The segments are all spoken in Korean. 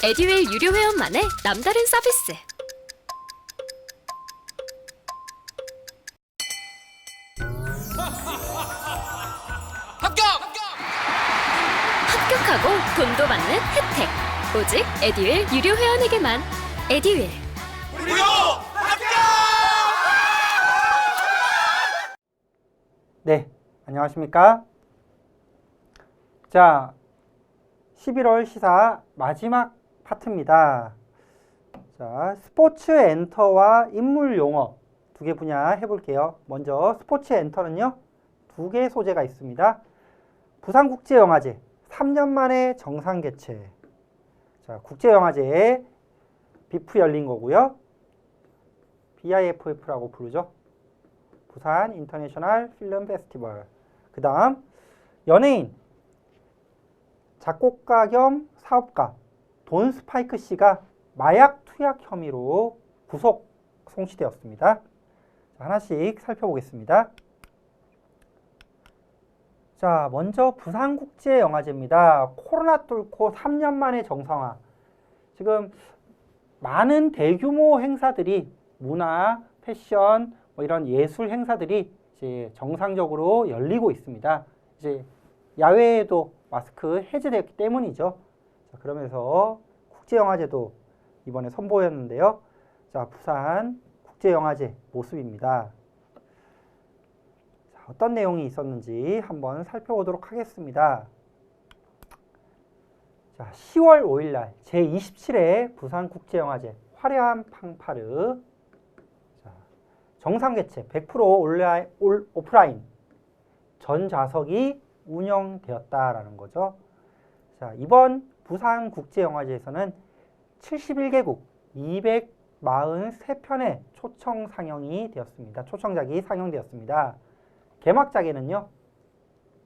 에듀윌 유료 회원만의 남다른 서비스. 합격하고 돈도 받는 혜택. 오직 에듀윌 유료 회원에게만. 에듀윌. 무료 합격! 네, 안녕하십니까? 자, 11월 시사 마지막 파트입니다. 자, 스포츠 엔터와 인물 용어 두 개 분야 해볼게요. 먼저 스포츠 엔터는요, 두 개 소재가 있습니다. 부산국제영화제 3년 만에 정상 개최. 자, 국제영화제에 비프 열린 거고요. BIFF라고 부르죠. 부산 인터내셔널 필름 페스티벌. 그 다음 연예인 작곡가 겸 사업가 돈 스파이크 씨가 마약 투약 혐의로 구속 송치되었습니다. 자, 하나씩 살펴보겠습니다. 자, 먼저 부산국제영화제입니다. 코로나 뚫고 3년 만에 정상화. 지금 많은 대규모 행사들이 문화, 패션, 뭐 이런 예술 행사들이 이제 정상적으로 열리고 있습니다. 이제 야외에도 마스크 해제됐기 때문이죠. 자, 그러면서 국제영화제도 이번에 선보였는데요. 자, 부산 국제영화제 모습입니다. 자, 어떤 내용이 있었는지 한번 살펴보도록 하겠습니다. 자, 10월 5일 날 제27회 부산국제영화제 화려한 팡파르. 자, 정상 개최 100% 오프라인 전 좌석이 운영되었다라는 거죠. 자, 이번 부산국제영화제에서는 71개국 243편의 초청 상영이 되었습니다. 초청작이 상영되었습니다. 개막작에는요,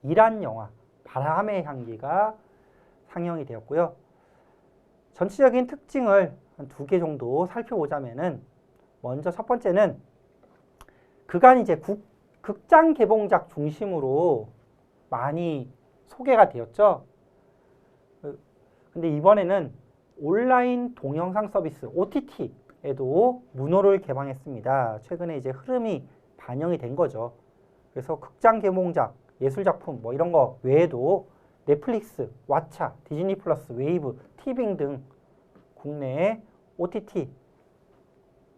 이란 영화 바람의 향기가 상영이 되었고요. 전체적인 특징을 한 두 개 정도 살펴보자면은, 먼저 첫 번째는 그간 이제 극장 개봉작 중심으로 많이 소개가 되었죠. 근데 이번에는 온라인 동영상 서비스 OTT에도 문호를 개방했습니다. 최근에 이제 흐름이 반영이 된 거죠. 그래서 극장 개봉작, 예술작품 뭐 이런 거 외에도 넷플릭스, 왓챠, 디즈니 플러스, 웨이브, 티빙 등 국내 OTT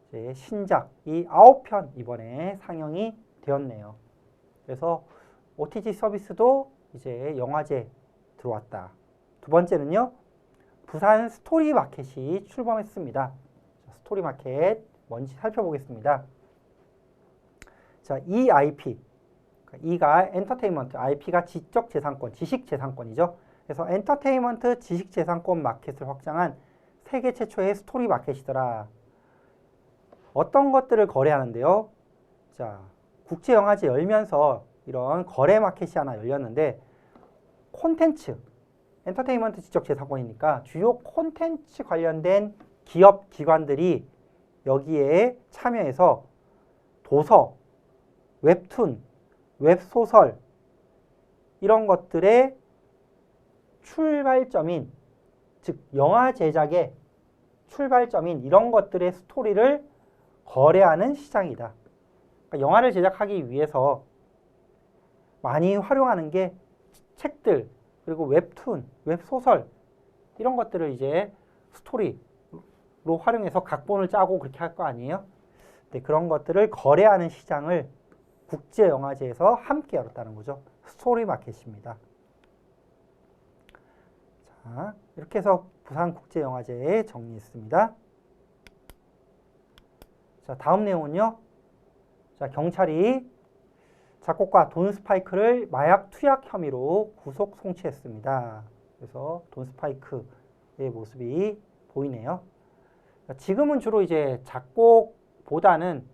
이제 신작이 9편 이번에 상영이 되었네요. 그래서 OTT 서비스도 이제 영화제 들어왔다. 두 번째는요, 부산 스토리 마켓이 출범했습니다. 스토리 마켓 뭔지 살펴보겠습니다. 자, EIP. E가 엔터테인먼트, IP가 지적 재산권, 지식 재산권이죠. 그래서 엔터테인먼트 지식 재산권 마켓을 확장한 세계 최초의 스토리 마켓이더라. 어떤 것들을 거래하는데요? 자, 국제영화제 열면서 이런 거래 마켓이 하나 열렸는데, 콘텐츠, 엔터테인먼트 지적 재산권이니까 주요 콘텐츠 관련된 기업, 기관들이 여기에 참여해서 도서, 웹툰, 웹소설 이런 것들의 출발점인, 즉 영화 제작의 출발점인 이런 것들의 스토리를 거래하는 시장이다. 그러니까 영화를 제작하기 위해서 많이 활용하는 게 책들, 그리고 웹툰, 웹소설 이런 것들을 이제 스토리로 활용해서 각본을 짜고 그렇게 할 거 아니에요? 네, 그런 것들을 거래하는 시장을 국제영화제에서 함께 열었다는 거죠. 스토리 마켓입니다. 자, 이렇게 해서 부산국제영화제 정리했습니다. 자, 다음 내용은요. 자, 경찰이 작곡가 돈 스파이크를 마약 투약 혐의로 구속 송치했습니다. 그래서 돈 스파이크의 모습이 보이네요. 지금은 주로 이제 작곡보다는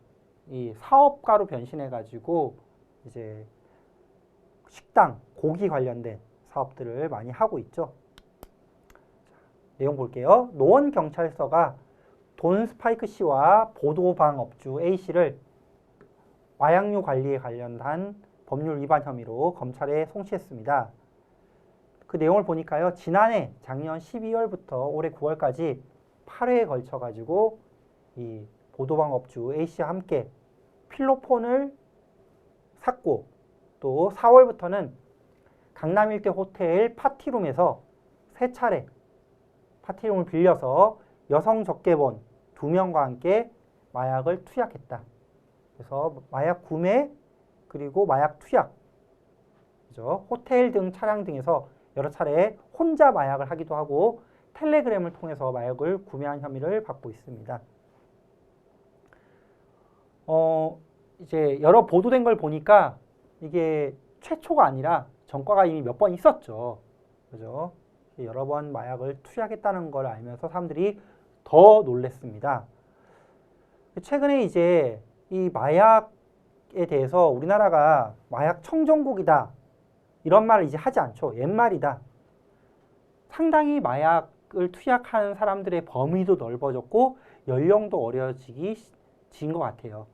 이 사업가로 변신해가지고 이제 식당, 고기 관련된 사업들을 많이 하고 있죠. 내용 볼게요. 노원경찰서가 돈 스파이크 씨와 보도방업주 A 씨를 마약류 관리에 관련한 법률 위반 혐의로 검찰에 송치했습니다. 그 내용을 보니까요. 지난해 작년 12월부터 올해 9월까지 8회에 걸쳐 가지고 이 보도방 업주 A씨와 함께 필로폰을 샀고 또 4월부터는 강남 일대 호텔 파티룸에서 3차례 파티룸을 빌려서 여성 적개본 2명과 함께 마약을 투약했다. 그래서 마약 구매 그리고 마약 투약, 그죠? 호텔 등 차량 등에서 여러 차례 혼자 마약을 하기도 하고 텔레그램을 통해서 마약을 구매한 혐의를 받고 있습니다. 이제 여러 보도된 걸 보니까 이게 최초가 아니라 전과가 이미 몇 번 있었죠. 그죠? 여러 번 마약을 투약했다는 걸 알면서 사람들이 더 놀랬습니다. 최근에 이제 이 마약에 대해서 우리나라가 마약 청정국이다 이런 말을 이제 하지 않죠. 옛말이다. 상당히 마약을 투약하는 사람들의 범위도 넓어졌고 연령도 어려지기 진 것 같아요.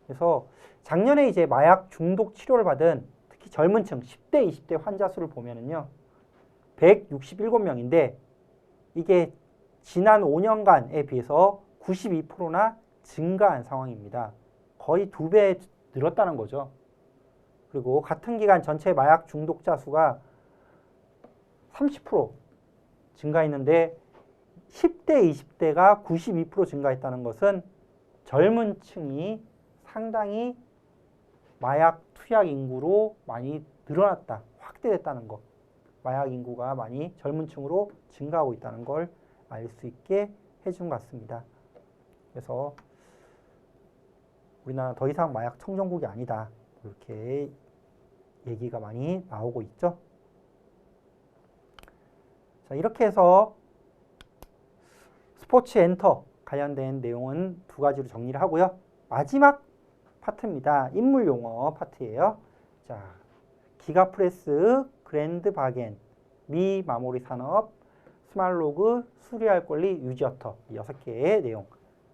그래서 작년에 이제 마약 중독 치료를 받은 특히 젊은 층 10대, 20대 환자 수를 보면은요. 167명인데 이게 지난 5년간에 비해서 92%나 증가한 상황입니다. 거의 2배 늘었다는 거죠. 그리고 같은 기간 전체 마약 중독자 수가 30% 증가했는데 10대, 20대가 92% 증가했다는 것은 젊은 층이 상당히 마약 투약 인구로 많이 늘어났다, 확대됐다는 것. 마약 인구가 많이 젊은 층으로 증가하고 있다는 걸 알 수 있게 해준 것 같습니다. 그래서 우리나라 더 이상 마약 청정국이 아니다. 이렇게 얘기가 많이 나오고 있죠. 자, 이렇게 해서 스포츠 엔터 관련된 내용은 2가지로 정리를 하고요. 마지막 파트입니다. 인물 용어 파트예요. 자, 기가프레스, 그랜드 바겐, 미 마모리 산업, 스말로그, 수리할 권리, 유지어터 6개의 내용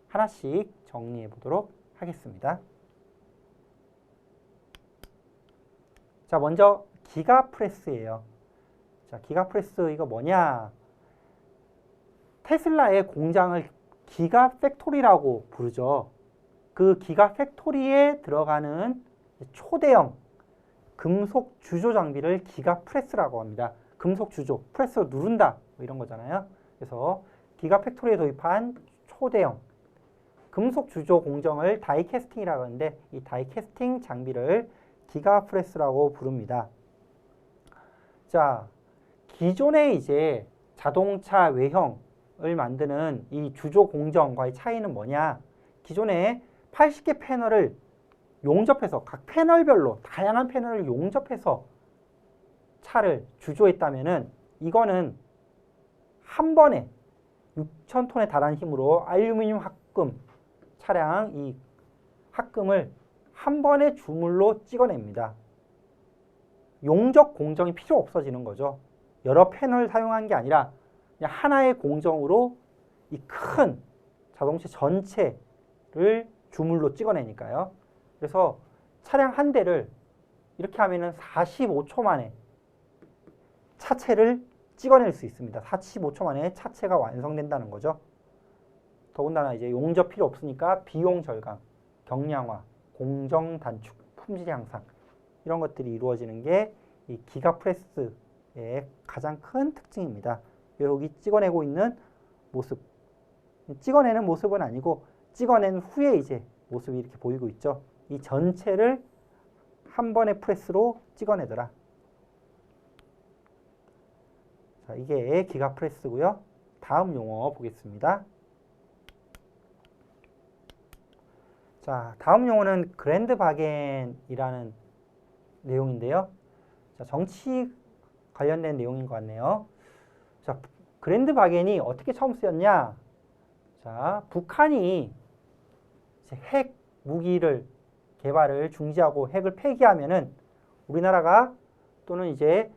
하나씩 정리해 보도록 하겠습니다. 자, 먼저 기가프레스예요. 자, 기가프레스 이거 뭐냐? 테슬라의 공장을 기가팩토리라고 부르죠. 그 기가팩토리에 들어가는 초대형 금속 주조 장비를 기가프레스라고 합니다. 금속 주조, 프레스로 누른다 뭐 이런 거잖아요. 그래서 기가팩토리에 도입한 초대형 금속 주조 공정을 다이캐스팅이라고 하는데 이 다이캐스팅 장비를 기가프레스라고 부릅니다. 자, 기존의 이제 자동차 외형을 만드는 이 주조 공정과의 차이는 뭐냐? 기존에 80개 패널을 용접해서 각 패널별로 다양한 패널을 용접해서 차를 주조했다면은 이거는 한 번에 6,000톤에 달하는 힘으로 알루미늄 합금 차량 이 합금을 한 번에 주물로 찍어냅니다. 용접 공정이 필요 없어지는 거죠. 여러 패널을 사용한 게 아니라 그냥 하나의 공정으로 이 큰 자동차 전체를 주물로 찍어내니까요. 그래서 차량 한 대를 이렇게 하면은 45초 만에 차체를 찍어낼 수 있습니다. 45초 만에 차체가 완성된다는 거죠. 더군다나 이제 용접 필요 없으니까 비용 절감, 경량화, 공정 단축, 품질 향상 이런 것들이 이루어지는 게 이 기가프레스의 가장 큰 특징입니다. 여기 찍어내고 있는 모습, 찍어내는 모습은 아니고 찍어낸 후에 이제 모습이 이렇게 보이고 있죠. 이 전체를 한 번의 프레스로 찍어내더라. 자, 이게 기가프레스고요. 다음 용어 보겠습니다. 자, 다음 용어는 그랜드 바겐이라는 내용인데요. 자, 정치 관련된 내용인 것 같네요. 자, 그랜드 바겐이 어떻게 처음 쓰였냐? 자, 북한이 이제 핵 무기를 개발을 중지하고 핵을 폐기하면은 우리나라가 또는 이제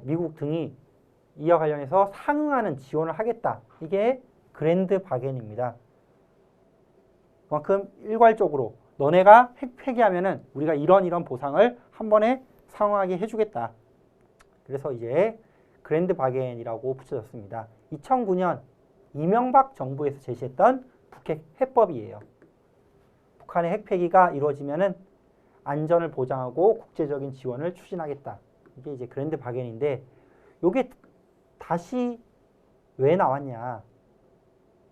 미국 등이 이와 관련해서 상응하는 지원을 하겠다. 이게 그랜드 바겐입니다. 그만큼 일괄적으로 너네가 핵 폐기하면은 우리가 이런 보상을 한 번에 상응하게 해주겠다. 그래서 이제 그랜드 바겐이라고 붙여졌습니다. 2009년 이명박 정부에서 제시했던 북핵 해법이에요. 북한의 핵 폐기가 이루어지면은 안전을 보장하고 국제적인 지원을 추진하겠다. 이게 이제 그랜드 바겐인데 이게 다시 왜 나왔냐?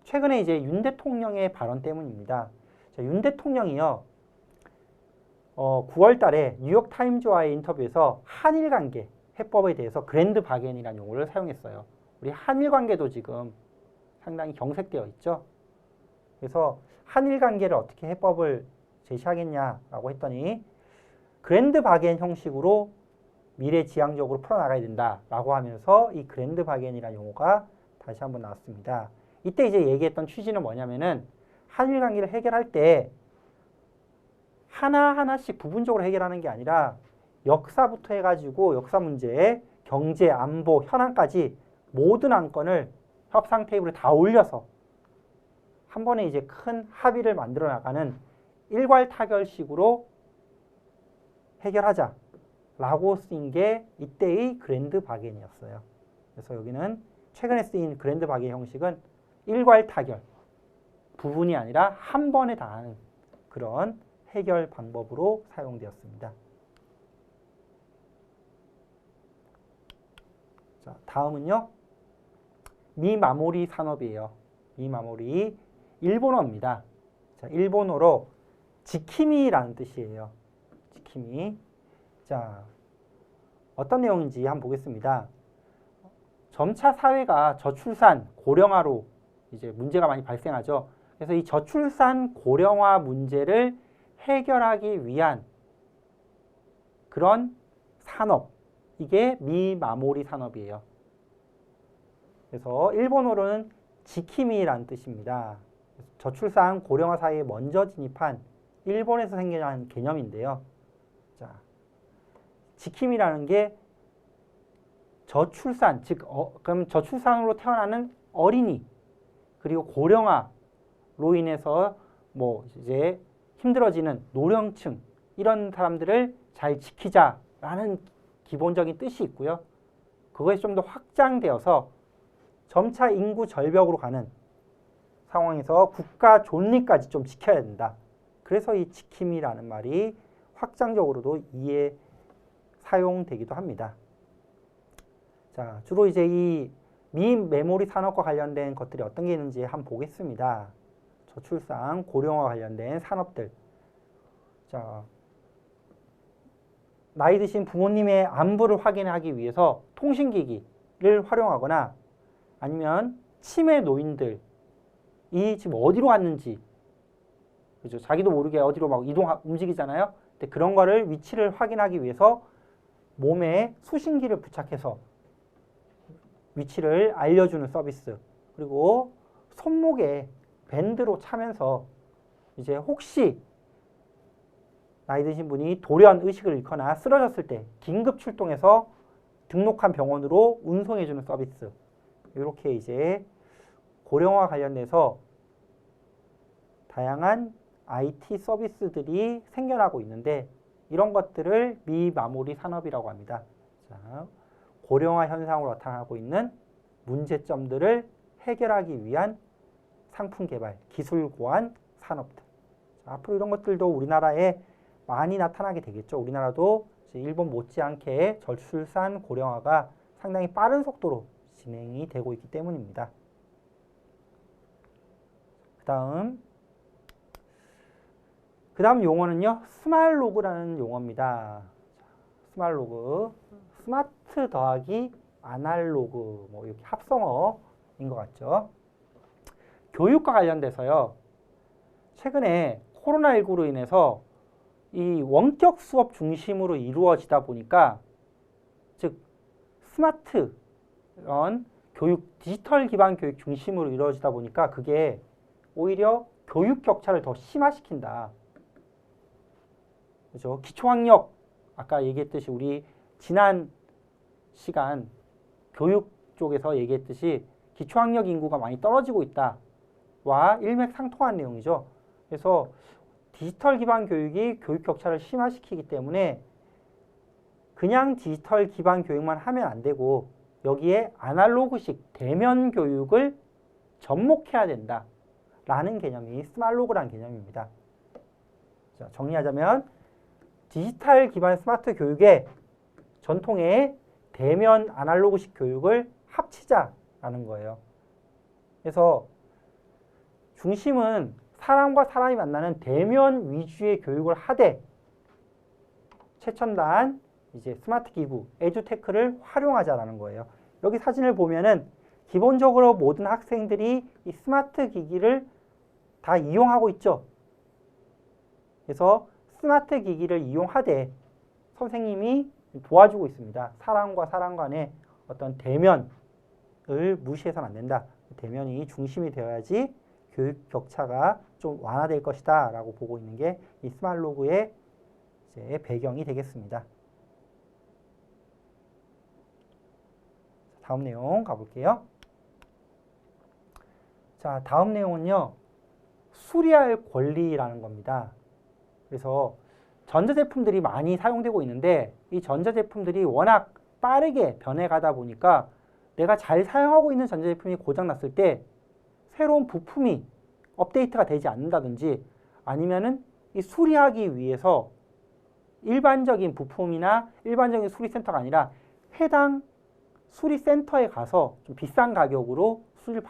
최근에 이제 윤 대통령의 발언 때문입니다. 자, 윤 대통령이요. 9월 달에 뉴욕 타임즈와의 인터뷰에서 한일 관계 해법에 대해서 그랜드 바겐이라는 용어를 사용했어요. 우리 한일 관계도 지금 상당히 경색되어 있죠. 그래서 한일 관계를 어떻게 해법을 제시하겠냐라고 했더니 그랜드 바겐 형식으로 미래지향적으로 풀어나가야 된다라고 하면서 이 그랜드 바겐이라는 용어가 다시 한번 나왔습니다. 이때 이제 얘기했던 취지는 뭐냐면은 한일 관계를 해결할 때 하나하나씩 부분적으로 해결하는 게 아니라 역사부터 해가지고 역사 문제, 경제, 안보, 현안까지 모든 안건을 협상 테이블에 다 올려서 한 번에 이제 큰 합의를 만들어 나가는 일괄타결식으로 해결하자라고 쓰인 게 이때의 그랜드 바겐이었어요. 그래서 여기는 최근에 쓰인 그랜드 바겐 형식은 일괄타결, 부분이 아니라 한 번에 다 하는 그런 해결 방법으로 사용되었습니다. 자, 다음은요. 미마모리 산업이에요. 미마모리 일본어입니다. 자, 일본어로 지키미라는 뜻이에요. 지키미. 자, 어떤 내용인지 한번 보겠습니다. 점차 사회가 저출산, 고령화로 이제 문제가 많이 발생하죠. 그래서 이 저출산, 고령화 문제를 해결하기 위한 그런 산업, 이게 미마모리 산업이에요. 그래서 일본어로는 지키미라는 뜻입니다. 저출산, 고령화 사회에 먼저 진입한 일본에서 생겨난 개념인데요. 자, 지킴이라는 게 저출산, 즉 그럼 저출산으로 태어나는 어린이 그리고 고령화로 인해서 뭐 이제 힘들어지는 노령층 이런 사람들을 잘 지키자라는 기본적인 뜻이 있고요. 그것이 좀 더 확장되어서 점차 인구 절벽으로 가는 상황에서 국가 존립까지 좀 지켜야 된다. 그래서 이 지킴이라는 말이 확장적으로도 사용되기도 합니다. 자, 주로 이제 이 미메모리 산업과 관련된 것들이 어떤 게 있는지 한번 보겠습니다. 저출산, 고령화 관련된 산업들. 자, 나이 드신 부모님의 안부를 확인하기 위해서 통신기기를 활용하거나 아니면 치매 노인들이 지금 어디로 갔는지, 그죠? 자기도 모르게 어디로 막 움직이잖아요. 근데 그런 거를 위치를 확인하기 위해서 몸에 수신기를 부착해서 위치를 알려주는 서비스. 그리고 손목에 밴드로 차면서 이제 혹시 나이 드신 분이 돌연 의식을 잃거나 쓰러졌을 때 긴급 출동해서 등록한 병원으로 운송해주는 서비스. 이렇게 이제 고령화 관련돼서 다양한 IT 서비스들이 생겨나고 있는데 이런 것들을 미마모리 산업이라고 합니다. 자, 고령화 현상으로 나타나고 있는 문제점들을 해결하기 위한 상품 개발, 기술 고안 산업들. 자, 앞으로 이런 것들도 우리나라에 많이 나타나게 되겠죠. 우리나라도 이제 일본 못지않게 저출산 고령화가 상당히 빠른 속도로 진행이 되고 있기 때문입니다. 그 다음 용어는요. 스말로그라는 용어입니다. 스말로그, 스마트 더하기 아날로그, 뭐 이렇게 합성어인 것 같죠. 교육과 관련돼서요. 최근에 코로나19로 인해서 이 원격 수업 중심으로 이루어지다 보니까 즉 스마트 이런 교육, 디지털 기반 교육 중심으로 이루어지다 보니까 그게 오히려 교육 격차를 더 심화시킨다. 그죠? 기초학력, 아까 얘기했듯이 우리 지난 시간 교육 쪽에서 얘기했듯이 기초학력 인구가 많이 떨어지고 있다와 일맥상통한 내용이죠. 그래서 디지털 기반 교육이 교육 격차를 심화시키기 때문에 그냥 디지털 기반 교육만 하면 안 되고 여기에 아날로그식 대면 교육을 접목해야 된다 라는 개념이 스말로그라는 개념입니다. 자, 정리하자면 디지털 기반 스마트 교육에 전통의 대면 아날로그식 교육을 합치자라는 거예요. 그래서 중심은 사람과 사람이 만나는 대면 위주의 교육을 하되 최첨단 이제 스마트 기부, 에듀테크를 활용하자라는 거예요. 여기 사진을 보면은 기본적으로 모든 학생들이 이 스마트 기기를 다 이용하고 있죠. 그래서 스마트 기기를 이용하되 선생님이 도와주고 있습니다. 사람과 사람 간의 어떤 대면을 무시해서는 안 된다. 대면이 중심이 되어야지 교육 격차가 좀 완화될 것이다 라고 보고 있는 게 이 스말로그의 이제 배경이 되겠습니다. 다음 내용 가볼게요. 자, 다음 내용은요. 수리할 권리라는 겁니다. 그래서 전자제품들이 많이 사용되고 있는데 이 전자제품들이 워낙 빠르게 변해가다 보니까 내가 잘 사용하고 있는 전자제품이 고장났을 때 새로운 부품이 업데이트가 되지 않는다든지 아니면은 이 수리하기 위해서 일반적인 부품이나 일반적인 수리센터가 아니라 해당 수리센터에 가서 좀 비싼 가격으로 수리를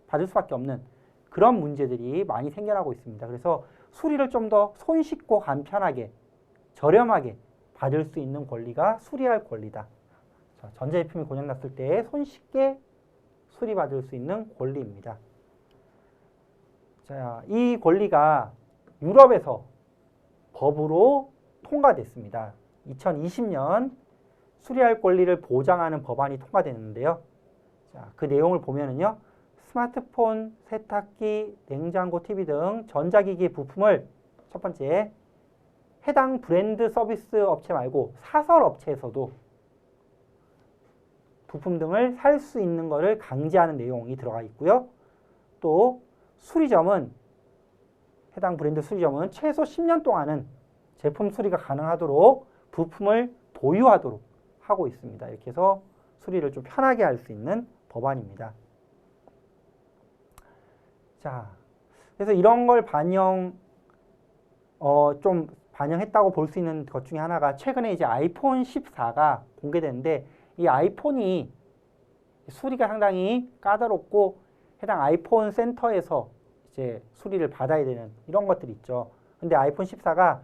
받을 수밖에 없는 그런 문제들이 많이 생겨나고 있습니다. 그래서 수리를 좀 더 손쉽고 간편하게 저렴하게 받을 수 있는 권리가 수리할 권리다. 자, 전자제품이 고장났을 때 손쉽게 수리받을 수 있는 권리입니다. 자, 이 권리가 유럽에서 법으로 통과됐습니다. 2020년 수리할 권리를 보장하는 법안이 통과됐는데요. 자, 그 내용을 보면은요. 스마트폰, 세탁기, 냉장고, TV 등 전자기기 부품을 첫 번째 해당 브랜드 서비스 업체 말고 사설 업체에서도 부품 등을 살 수 있는 것을 강제하는 내용이 들어가 있고요. 또 수리점은 해당 브랜드 수리점은 최소 10년 동안은 제품 수리가 가능하도록 부품을 보유하도록 하고 있습니다. 이렇게 해서 수리를 좀 편하게 할 수 있는 법안입니다. 자, 그래서 이런 걸 좀 반영했다고 볼 수 있는 것 중에 하나가 최근에 이제 아이폰 14가 공개됐는데 이 아이폰이 수리가 상당히 까다롭고 해당 아이폰 센터에서 이제 수리를 받아야 되는 이런 것들이 있죠. 근데 아이폰 14가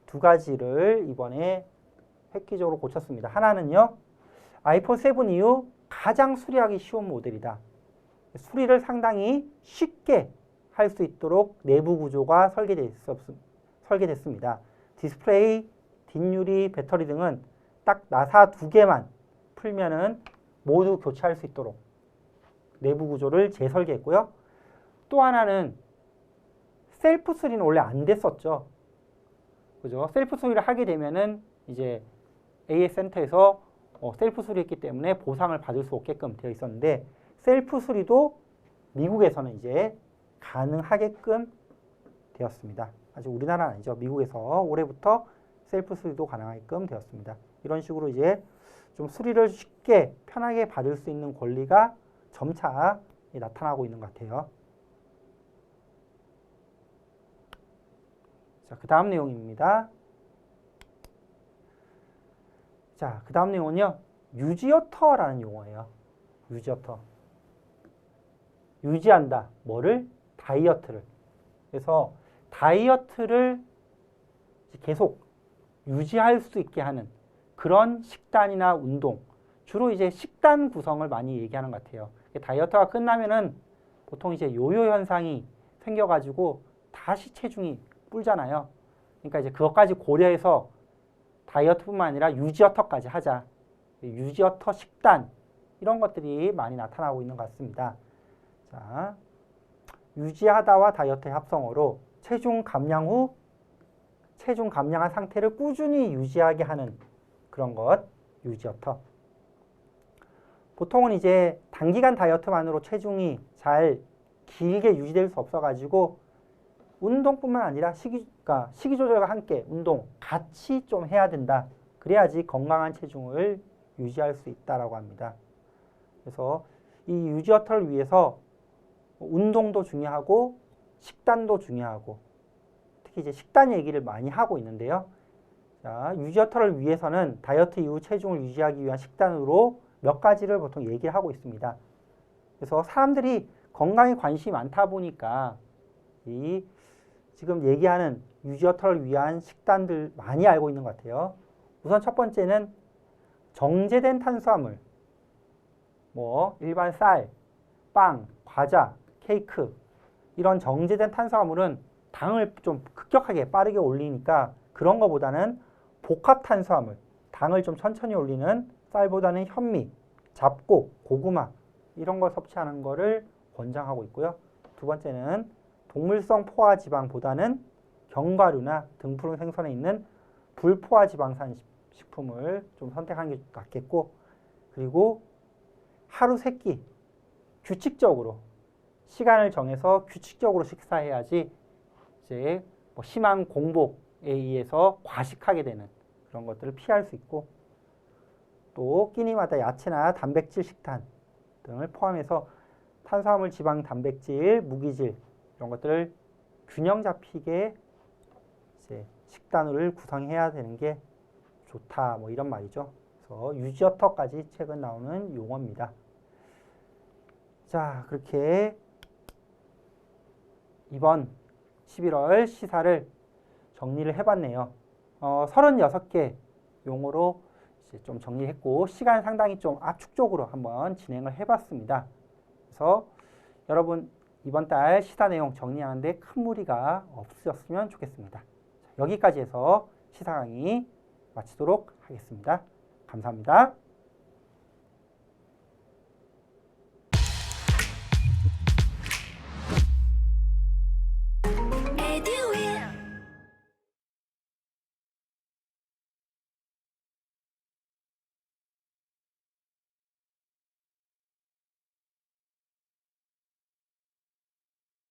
두 가지를 이번에 획기적으로 고쳤습니다. 하나는요, 아이폰 7 이후 가장 수리하기 쉬운 모델이다. 수리를 상당히 쉽게 할 수 있도록 내부 구조가 설계됐습니다. 디스플레이, 뒷유리, 배터리 등은 딱 나사 2개만 풀면은 모두 교체할 수 있도록 내부 구조를 재설계했고요. 또 하나는 셀프 수리는 원래 안 됐었죠. 그죠? 셀프 수리를 하게 되면은 이제 AS 센터에서 셀프 수리했기 때문에 보상을 받을 수 없게끔 되어 있었는데 셀프 수리도 미국에서는 이제 가능하게끔 되었습니다. 아직 우리나라는 아니죠. 미국에서 올해부터 셀프 수리도 가능하게끔 되었습니다. 이런 식으로 이제 좀 수리를 쉽게 편하게 받을 수 있는 권리가 점차 나타나고 있는 것 같아요. 자, 그 다음 내용입니다. 자, 그 다음 내용은요. 유지어터라는 용어예요. 유지어터. 유지한다. 뭐를? 다이어트를. 그래서 다이어트를 계속 유지할 수 있게 하는 그런 식단이나 운동. 주로 이제 식단 구성을 많이 얘기하는 것 같아요. 다이어트가 끝나면은 보통 이제 요요 현상이 생겨가지고 다시 체중이 불잖아요. 그러니까 이제 그것까지 고려해서 다이어트뿐만 아니라 유지어터까지 하자. 유지어터 식단 이런 것들이 많이 나타나고 있는 것 같습니다. 자, 유지하다와 다이어트의 합성어로 체중 감량 후 체중 감량한 상태를 꾸준히 유지하게 하는 그런 것, 유지어터. 보통은 이제 단기간 다이어트만으로 체중이 잘 길게 유지될 수 없어가지고 운동뿐만 아니라 식이 조절과 함께 운동 같이 좀 해야 된다. 그래야지 건강한 체중을 유지할 수 있다라고 합니다. 그래서 이 유지어터를 위해서 운동도 중요하고 식단도 중요하고 특히 이제 식단 얘기를 많이 하고 있는데요. 자, 유지어터를 위해서는 다이어트 이후 체중을 유지하기 위한 식단으로 몇 가지를 보통 얘기를 하고 있습니다. 그래서 사람들이 건강에 관심이 많다 보니까 이 지금 얘기하는 유지어터를 위한 식단들 많이 알고 있는 것 같아요. 우선 첫 번째는 정제된 탄수화물, 뭐 일반 쌀, 빵, 과자, 케이크 이런 정제된 탄수화물은 당을 좀 급격하게 빠르게 올리니까 그런 거보다는 복합 탄수화물, 당을 좀 천천히 올리는 쌀보다는 현미, 잡곡, 고구마 이런 걸 섭취하는 거를 권장하고 있고요. 두 번째는 동물성 포화 지방보다는 견과류나 등푸른 생선에 있는 불포화 지방산 식품을 좀 선택하는 게 낫겠고, 그리고 하루 3끼 규칙적으로 시간을 정해서 규칙적으로 식사해야지 이제 뭐 심한 공복에 의해서 과식하게 되는 그런 것들을 피할 수 있고, 또 끼니마다 야채나 단백질 식단 등을 포함해서 탄수화물, 지방, 단백질, 무기질 이런 것들을 균형 잡히게 이제 식단을 구성해야 되는 게 좋다, 뭐 이런 말이죠. 그래서 유지어터까지 최근 나오는 용어입니다. 자, 그렇게 이번 11월 시사를 정리를 해봤네요. 36개 용어로 이제 좀 정리했고 시간 상당히 좀 압축적으로 한번 진행을 해봤습니다. 그래서 여러분 이번 달 시사 내용 정리하는데 큰 무리가 없으셨으면 좋겠습니다. 여기까지 해서 시사 강의 마치도록 하겠습니다. 감사합니다.